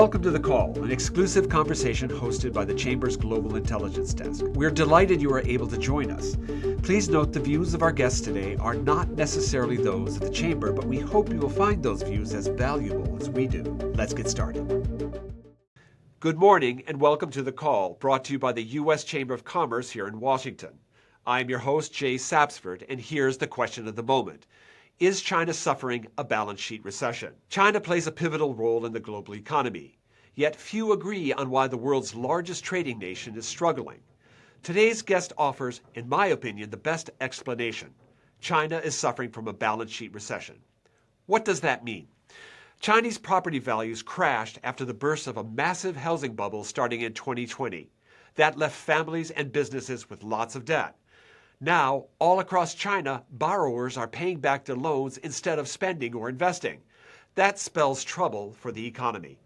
Welcome to The Call, an exclusive conversation hosted by the Chamber's Global Intelligence Desk. We're delighted you are able to join us. Please note the views of our guests today are not necessarily those of the Chamber, but we hope you will find those views as valuable as we do. Let's get started. Good morning and welcome to The Call, brought to you by the U.S. Chamber of Commerce here in Washington. I'm your host, Jay Sapsford, and here's the question of the moment. Is China suffering a balance sheet recession? China plays a pivotal role in the global economy, yet few agree on why the world's largest trading nation is struggling. Today's guest offers, in my opinion, the best explanation. China is suffering from a balance sheet recession. What does that mean? Chinese property values crashed after the burst of a massive housing bubble starting in 2020. That left families and businesses with lots of debt. Now, all across China, borrowers are paying back their loans instead of spending or investing. That spells trouble for the economy.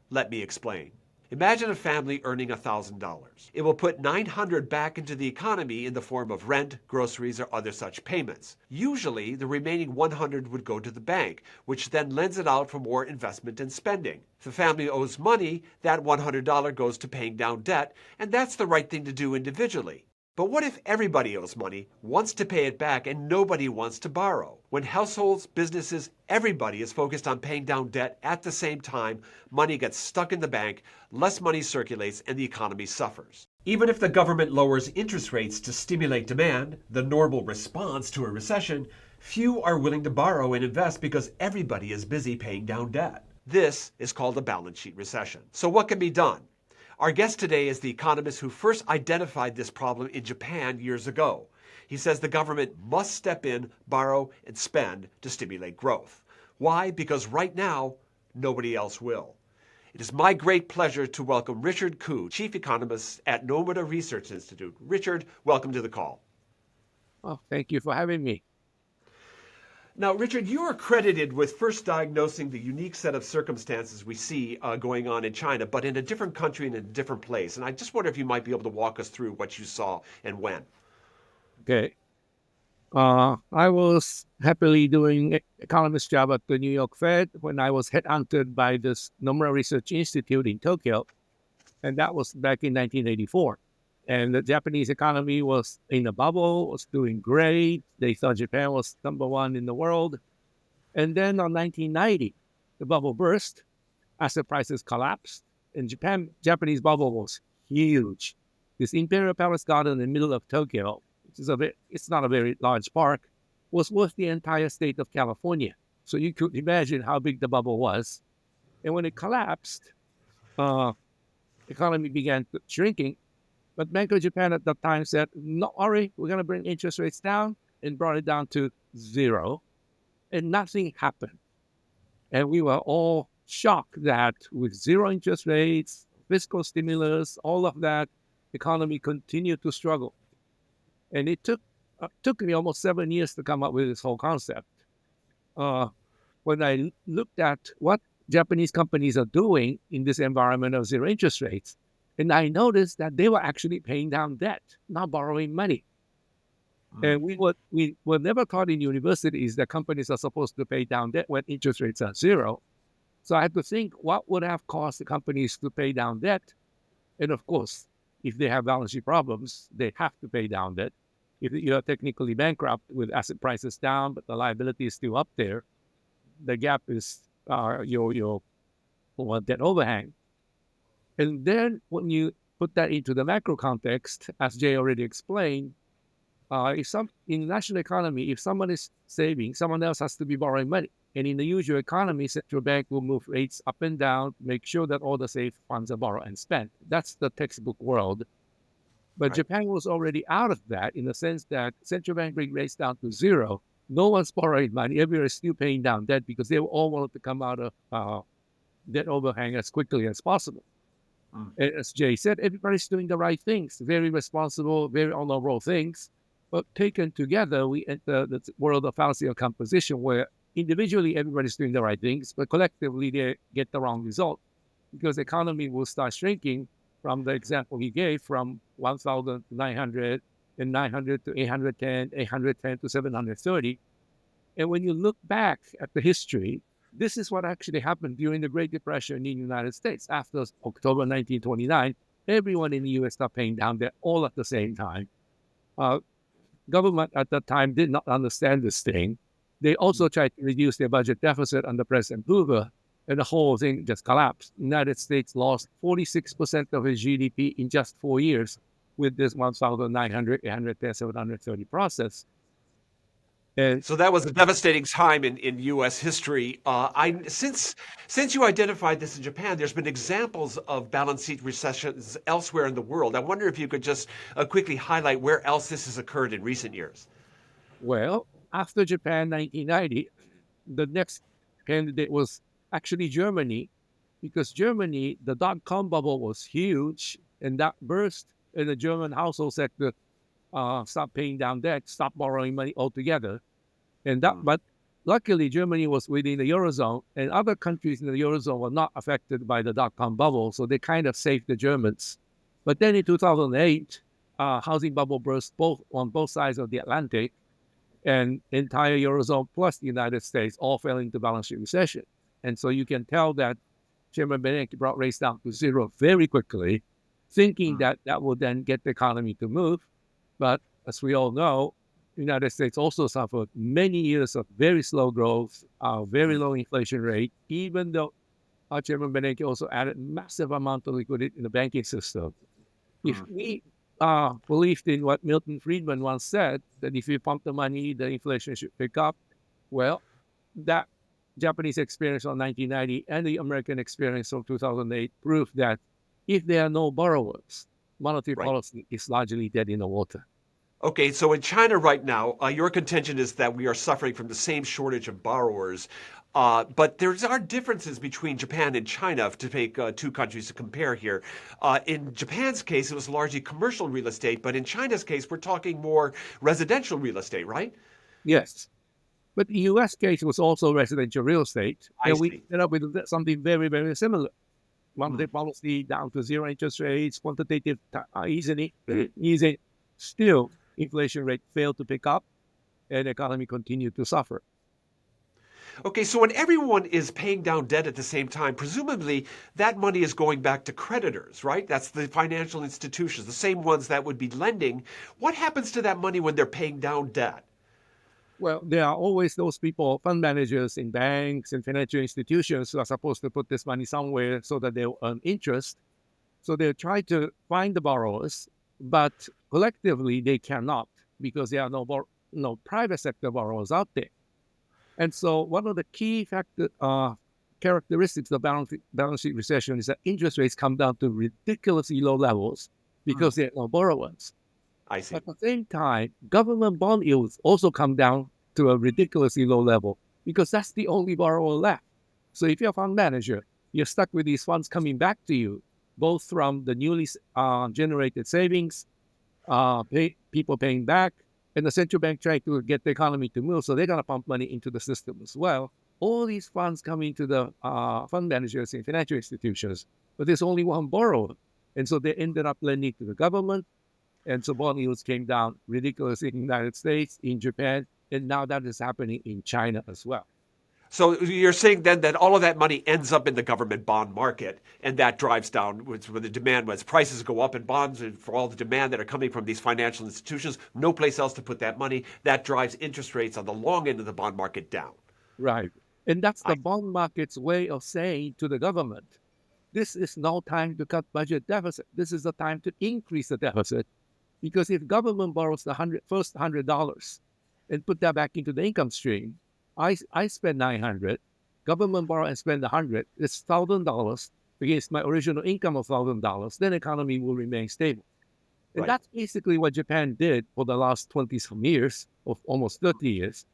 Let me explain. Imagine a family earning $1,000. It will put $900 back into the economy in the form of rent, groceries, or other such payments. Usually, the remaining $100 would go to the bank, which then lends it out for more investment and spending. If the family owes money, that $100 goes to paying down debt, and that's the right thing to do individually. But what if everybody owes money, wants to pay it back, and nobody wants to borrow? When households, businesses, everybody is focused on paying down debt at the same time, money gets stuck in the bank, less money circulates, and the economy suffers. Even if the government lowers interest rates to stimulate demand, the normal response to a recession, few are willing to borrow and invest because everybody is busy paying down debt. This is called a balance sheet recession. So what can be done? Our guest today is the economist who first identified this problem in Japan years ago. He says the government must step in, borrow, and spend to stimulate growth. Why? Because right now, nobody else will. It is my great pleasure to welcome Richard Koo, Chief Economist at Nomura Research Institute. Richard, welcome to The Call. Oh, thank you for having me. Now, Richard, you are credited with first diagnosing the unique set of circumstances we see going on in China, but in a different country and in a different place. And I just wonder if you might be able to walk us through what you saw and when. Okay. I was happily doing economist job at the New York Fed when I was headhunted by this Nomura Research Institute in Tokyo. And that was back in 1984. And the Japanese economy was in a bubble, was doing great. They thought Japan was number one in the world. And then on 1990, the bubble burst, asset prices collapsed, and Japanese bubble was huge. This Imperial Palace Garden in the middle of Tokyo, which is it's not a very large park, was worth the entire state of California. So you could imagine how big the bubble was. And when it collapsed, economy began shrinking. But Bank of Japan at that time said, "Not worry, we're going to bring interest rates down," and brought it down to zero. And nothing happened. And we were all shocked that with zero interest rates, fiscal stimulus, all of that, economy continued to struggle. And it took me almost 7 years to come up with this whole concept. When I looked at what Japanese companies are doing in this environment of zero interest rates, and I noticed that they were actually paying down debt, not borrowing money. And we were never taught in universities that companies are supposed to pay down debt when interest rates are zero. So I had to think, what would have caused the companies to pay down debt? And of course, if they have balance sheet problems, they have to pay down debt. If you're technically bankrupt with asset prices down, but the liability is still up there, the gap is your debt overhang. And then when you put that into the macro context, as Jay already explained, in the national economy, if someone is saving, someone else has to be borrowing money. And in the usual economy, central bank will move rates up and down, make sure that all the safe funds are borrowed and spent. That's the textbook world. But right. Japan was already out of that in the sense that central bank bring rates down to zero. No one's borrowing money. Everyone is still paying down debt because they all wanted to come out of debt overhang as quickly as possible. As Jay said, everybody's doing the right things, very responsible, very honorable things. But taken together, we enter the world of fallacy of composition where individually everybody's doing the right things, but collectively they get the wrong result because the economy will start shrinking from the example he gave from 1,000 to 900 and 900 to 810, 810 to 730. And when you look back at the history, This is what actually happened during the Great Depression in the United States. After October 1929, everyone in the US started paying down debt all at the same time. Uh, Government at that time did not understand this thing. They also tried to reduce their budget deficit under President Hoover, and the whole thing just collapsed. The United States lost 46% of its GDP in just 4 years with this 1,900, 810, 730 process. And So that was a devastating time in U.S. history. Since you identified this in Japan, there's been examples of balance sheet recessions elsewhere in the world. I wonder if you could just quickly highlight where else this has occurred in recent years. well, after Japan 1990, the next candidate was actually Germany, because Germany, the dot-com bubble was huge, and that burst, and the German household sector stopped paying down debt, stopped borrowing money altogether. And that, but luckily, Germany was within the Eurozone, and other countries in the Eurozone were not affected by the dot-com bubble, so they kind of saved the Germans. But then in 2008, housing bubble burst on both sides of the Atlantic, and entire Eurozone plus the United States all fell into balance sheet recession. And so you can tell that Chairman Bernanke brought rates down to zero very quickly, thinking that that would then get the economy to move. But as we all know, the United States also suffered many years of very slow growth, very low inflation rate, even though Chairman Bernanke also added massive amount of liquidity in the banking system. If we believed in what Milton Friedman once said, that if you pump the money, the inflation should pick up, well, that Japanese experience of 1990 and the American experience of 2008 proved that if there are no borrowers, monetary policy is largely dead in the water. Okay, so in China right now, your contention is that we are suffering from the same shortage of borrowers. But there are differences between Japan and China, to take two countries to compare here. In Japan's case, it was largely commercial real estate, but in China's case, we're talking more residential real estate, right? Yes. But the US case was also residential real estate. I And we see. ended up with something very, very similar. Monetary policy down to zero interest rates, quantitative easing. Still, inflation rate failed to pick up, and the economy continued to suffer. Okay, so when everyone is paying down debt at the same time, presumably that money is going back to creditors, right? That's the financial institutions, the same ones that would be lending. What happens to that money when they're paying down debt? Well, there are always those people, fund managers in banks and financial institutions, who are supposed to put this money somewhere so that they'll earn interest. So they try to find the borrowers, but collectively they cannot, because there are no private sector borrowers out there. And so one of the key characteristics of balance sheet recession is that interest rates come down to ridiculously low levels because there are no borrowers. I see. At the same time, government bond yields also come down to a ridiculously low level because that's the only borrower left. So if you're a fund manager, you're stuck with these funds coming back to you, both from the newly generated savings, people paying back, and the central bank trying to get the economy to move. So they're going to pump money into the system as well. All these funds come into the fund managers in financial institutions, but there's only one borrower. And so they ended up lending to the government. And so bond yields came down ridiculously in the United States, in Japan, and now that is happening in China as well. So you're saying then that all of that money ends up in the government bond market, and that drives down when the demand, as prices go up in bonds, and for all the demand that are coming from these financial institutions, no place else to put that money. That drives interest rates on the long end of the bond market down. Right. And that's the bond market's way of saying to the government, this is no time to cut budget deficit. This is the time to increase the deficit. Because if government borrows the first $100 and put that back into the income stream, I spend $900, government borrow and spend $100, it's $1,000 against my original income of $1,000, then economy will remain stable. And that's basically what Japan did for the last 20-some years, of almost 30 years.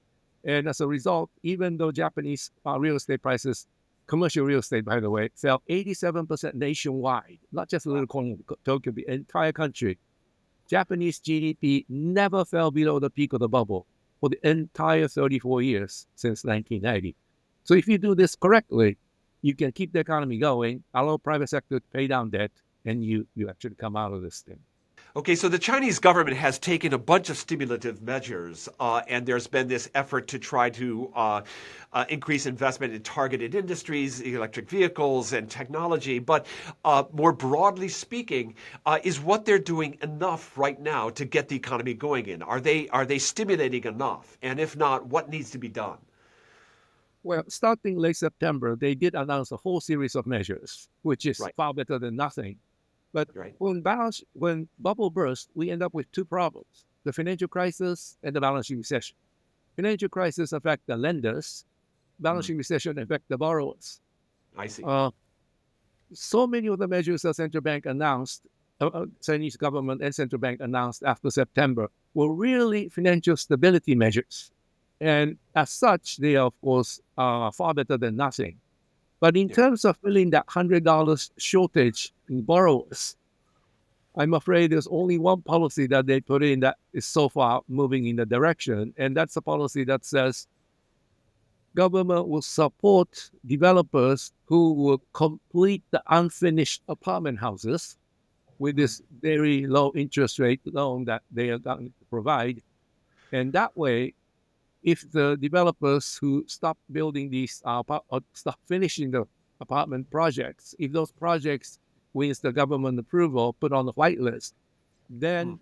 And as a result, even though Japanese real estate prices, commercial real estate, by the way, fell 87% nationwide, not just a little corner of Tokyo, the entire country, Japanese GDP never fell below the peak of the bubble for the entire 34 years since 1990. So if you do this correctly, you can keep the economy going, allow private sector to pay down debt, and you actually come out of this thing. Okay, so the Chinese government has taken a bunch of stimulative measures, and there's been this effort to try to increase investment in targeted industries, electric vehicles, and technology. But more broadly speaking, is what they're doing enough right now to get the economy going in? Are they stimulating enough? And if not, what needs to be done? Well, starting late September, they did announce a whole series of measures, which is Right, far better than nothing. But right. when bubble burst, we end up with two problems: the financial crisis and the balance sheet recession. Financial crisis affect the lenders, balance Mm, sheet recession affect the borrowers. I see. Uh, so many of the measures the central bank announced, Chinese government and central bank announced after September, were really financial stability measures. And as such, they are, of course, far better than nothing. But in Yeah. terms of filling that $100 shortage in borrowers, I'm afraid there's only one policy that they put in that is so far moving in the direction, and that's a policy that says government will support developers who will complete the unfinished apartment houses with Mm, this very low interest rate loan that they are going to provide. And that way, if the developers who stop building these or stop finishing the apartment projects, if those projects wins the government approval, put on the whitelist, mm, then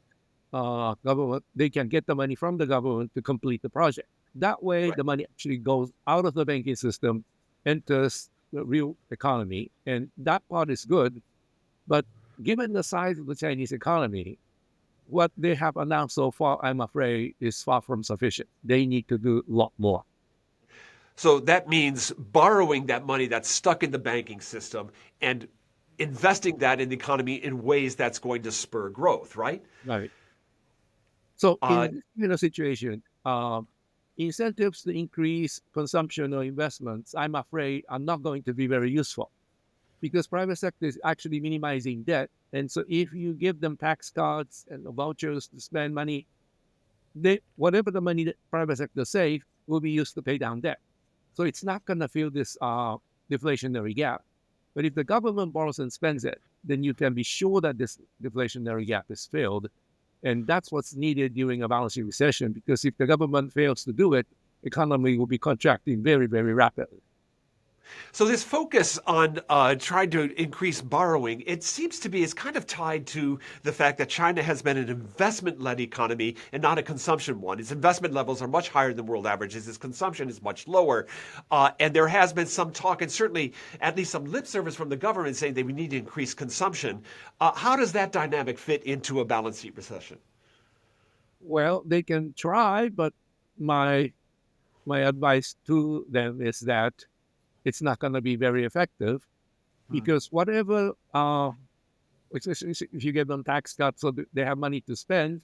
government they can get the money from the government to complete the project. That way, right. the money actually goes out of the banking system, enters the real economy, and that part is good. But given the size of the Chinese economy, what they have announced so far, I'm afraid, is far from sufficient. They need to do a lot more. So that means borrowing that money that's stuck in the banking system and investing that in the economy in ways that's going to spur growth, right? Right. So Uh, in a situation, incentives to increase consumption or investments, I'm afraid, are not going to be very useful because private sector is actually minimizing debt. And so if you give them tax cards and vouchers to spend money, whatever the money that private sector save will be used to pay down debt. So it's not going to fill this deflationary gap. But if the government borrows and spends it, then you can be sure that this deflationary gap is filled. And that's what's needed during a balance sheet recession, because if the government fails to do it, economy will be contracting very, very rapidly. so this focus on trying to increase borrowing, it seems to be is kind of tied to the fact that China has been an investment-led economy and not a consumption one. Its investment levels are much higher than world averages. Its consumption is much lower, and there has been some talk, and certainly at least some lip service from the government saying that we need to increase consumption. How does that dynamic fit into a balance sheet recession? Well, they can try, but my my advice to them is that it's not going to be very effective Hmm, because whatever, if you give them tax cuts so they have money to spend,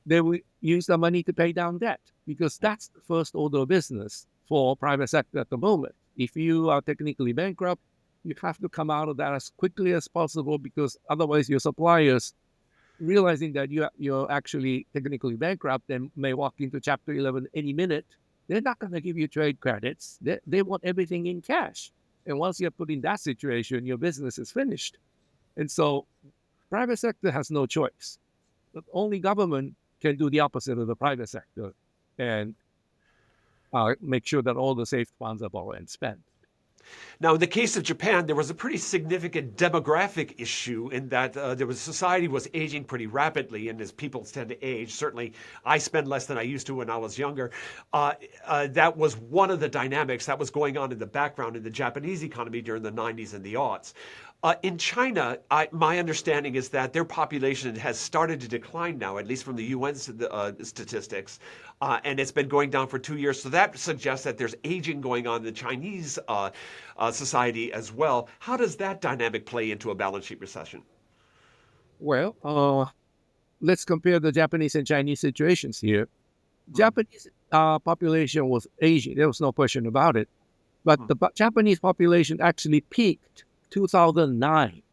they will use the money to pay down debt because that's the first order of business for private sector at the moment. If you are technically bankrupt, you have to come out of that as quickly as possible because otherwise your suppliers, realizing that you're actually technically bankrupt and may walk into Chapter 11 any minute, they're not going to give you trade credits. They want everything in cash. And once you're put in that situation, your business is finished. And so private sector has no choice. But only government can do the opposite of the private sector and make sure that all the safe funds are borrowed and spent. Now, in the case of Japan, there was a pretty significant demographic issue in that society was aging pretty rapidly, and as people tend to age, certainly I spend less than I used to when I was younger. That was one of the dynamics that was going on in the background in the Japanese economy during the 90s and the aughts. In China, my understanding is that their population has started to decline now, at least from the UN statistics, and it's been going down for 2 years. So that suggests that there's aging going on in the Chinese society as well. How does that dynamic play into a balance sheet recession? Well, let's compare the Japanese and Chinese situations here. Mm, Japanese population was aging. There was no question about it. But mm, the Japanese population actually peaked 2009.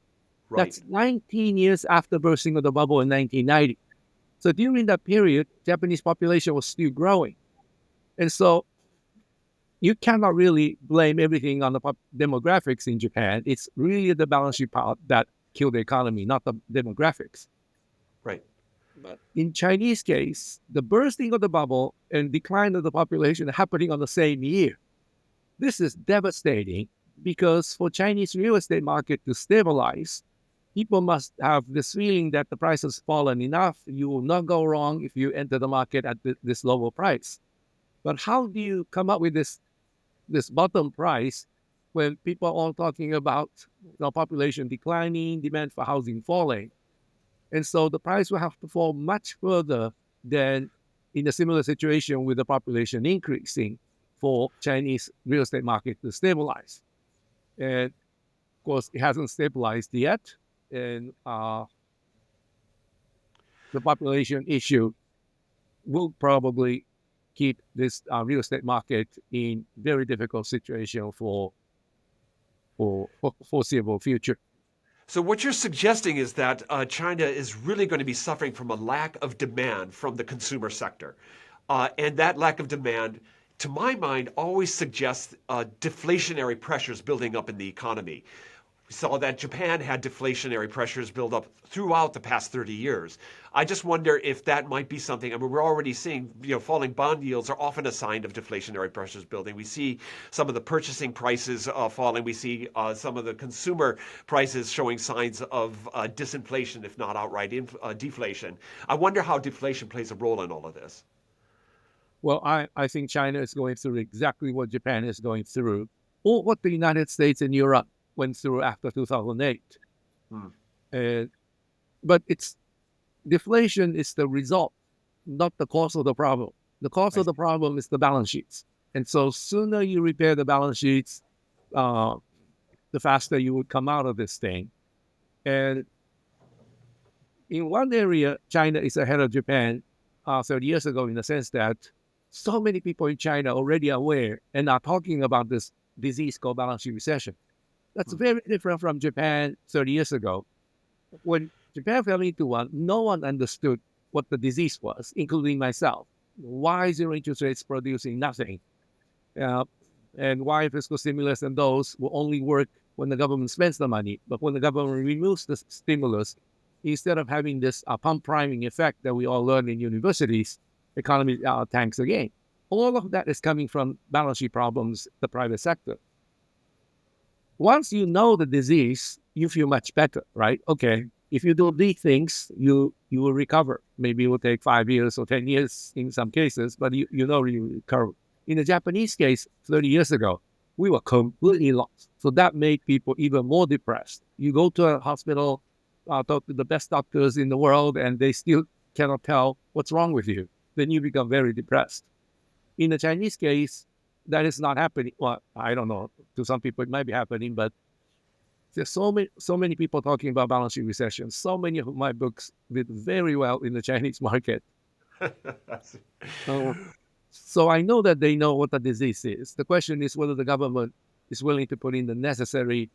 right. That's 19 years after bursting of the bubble in 1990. So during that period, Japanese population was still growing. And so you cannot really blame everything on the demographics in Japan. It's really the balance sheet part that killed the economy, not the demographics. Right. But in Chinese case, the bursting of the bubble and decline of the population happening on the same year. This is devastating because for Chinese real estate market to stabilize, people must have this feeling that the price has fallen enough. You will not go wrong if you enter the market at this lower price. But how do you come up with this bottom price when people are all talking about population declining, demand for housing falling? And so the price will have to fall much further than in a similar situation with the population increasing for Chinese real estate market to stabilize. And of course, it hasn't stabilized yet. And the population issue will probably keep this real estate market in very difficult situation for foreseeable future. So what you're suggesting is that China is really going to be suffering from a lack of demand from the consumer sector. And that lack of demand, to my mind, always suggests deflationary pressures building up in the economy. We saw that Japan had deflationary pressures build up throughout the past 30 years. I just wonder if that might be something. I mean, we're already seeing, falling bond yields are often a sign of deflationary pressures building. We see some of the purchasing prices falling. We see some of the consumer prices showing signs of disinflation, if not outright deflation. I wonder how deflation plays a role in all of this. Well, I think China is going through exactly what Japan is going through, or what the United States and Europe went through after 2008. But deflation is the result, not the cause of the problem. The cause of the problem is the balance sheets. And so sooner you repair the balance sheets, the faster you would come out of this thing. And in one area, China is ahead of Japan 30 years ago in the sense that so many people in China are already aware and are talking about this disease called balance sheet recession. That's very different from Japan 30 years ago. When Japan fell into one, no one understood what the disease was, including myself. Why zero interest rates producing nothing? And why fiscal stimulus and those will only work when the government spends the money. But when the government removes the stimulus, instead of having this pump priming effect that we all learn in universities, economy tanks again. All of that is coming from balance sheet problems, the private sector. Once you know the disease, you feel much better, right? Okay, if you do these things, you will recover. Maybe it will take 5 years or 10 years in some cases, but you recover. In the Japanese case, 30 years ago, we were completely lost. So that made people even more depressed. You go to a hospital, talk to the best doctors in the world, and they still cannot tell what's wrong with you. Then you become very depressed. In the Chinese case, that is not happening. Well, I don't know. To some people, it might be happening, but there's so many people talking about balance sheet recession. So many of my books did very well in the Chinese market. So I know that they know what the disease is. The question is whether the government is willing to put in the necessary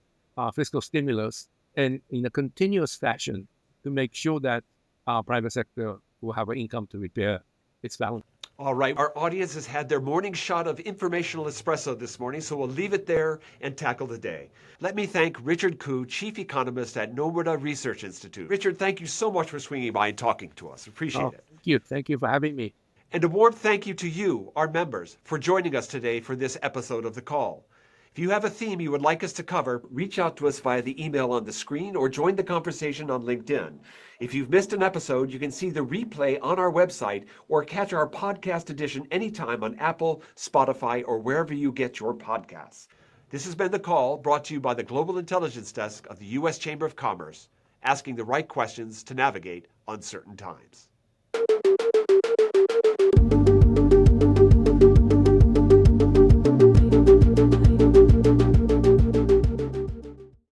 fiscal stimulus and in a continuous fashion to make sure that our private sector will have an income to repair its balance. All right, our audience has had their morning shot of informational espresso this morning, so we'll leave it there and tackle the day. Let me thank Richard Koo, Chief Economist at Nomura Research Institute. Richard, thank you so much for swinging by and talking to us. Appreciate it. Thank you. Thank you for having me. And a warm thank you to you, our members, for joining us today for this episode of The Call. If you have a theme you would like us to cover, reach out to us via the email on the screen or join the conversation on LinkedIn. If you've missed an episode, you can see the replay on our website or catch our podcast edition anytime on Apple, Spotify, or wherever you get your podcasts. This has been The Call, brought to you by the Global Intelligence Desk of the U.S. Chamber of Commerce, asking the right questions to navigate uncertain times.